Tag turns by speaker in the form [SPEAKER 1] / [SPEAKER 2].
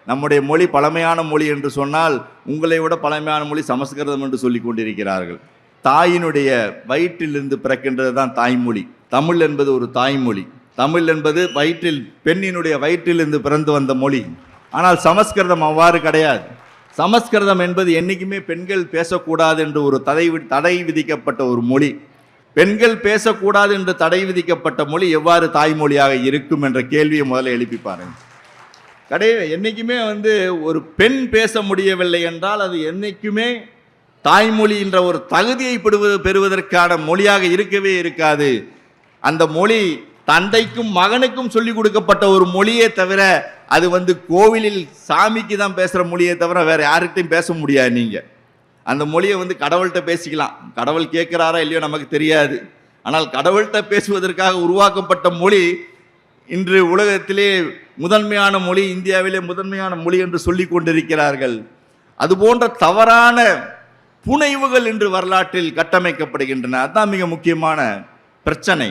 [SPEAKER 1] நம்முடைய மொழி பழமையான மொழி என்று சொன்னால் உங்களை விட பழமையான மொழி சமஸ்கிருதம் என்று சொல்லி கொண்டிருக்கிறார்கள். தாயினுடைய வயிற்றிலிருந்து பிறக்கின்றது தான் தாய்மொழி. தமிழ் என்பது ஒரு தாய்மொழி. தமிழ் என்பது பெண்ணினுடைய வயிற்றிலிருந்து பிறந்து வந்த மொழி. ஆனால் சமஸ்கிருதம் அவ்வாறு கிடையாது. சமஸ்கிருதம் என்பது என்றைக்குமே பெண்கள் பேசக்கூடாது என்று ஒரு தடை விதிக்கப்பட்ட ஒரு மொழி. பெண்கள் பேசக்கூடாது என்று தடை விதிக்கப்பட்ட மொழி எவ்வாறு தாய்மொழியாக இருக்கும் என்ற கேள்வியை முதல்ல எழுப்பி பாருங்க. என்னைக்குமே ஒரு பெண் பேச முடியவில்லை என்றால் அது என்னைக்குமே தாய்மொழி என்ற ஒரு தகுதியை பெறுவதற்கான மொழியாக இருக்கவே இருக்காது. அந்த மொழி தந்தைக்கும் மகனுக்கும் சொல்லிக் கொடுக்கப்பட்ட ஒரு மொழியே தவிர அது கோவிலில் சாமிக்கு தான் பேசுகிற மொழியை தவிர வேற யாருக்கிட்டையும் பேச முடியாது. நீங்கள் அந்த மொழியை கடவுள்கிட்ட பேசிக்கலாம். கடவுள் கேட்குறாரா இல்லையோ நமக்கு தெரியாது. ஆனால் கடவுள்கிட்ட பேசுவதற்காக உருவாக்கப்பட்ட மொழி இன்று உலகத்திலே முதன்மையான மொழி, இந்தியாவிலே முதன்மையான மொழி என்று சொல்லி கொண்டிருக்கிறார்கள். அதுபோன்ற தவறான புனைவுகள் இன்று வரலாற்றில் கட்டமைக்கப்படுகின்றன. அதுதான் மிக முக்கியமான பிரச்சனை.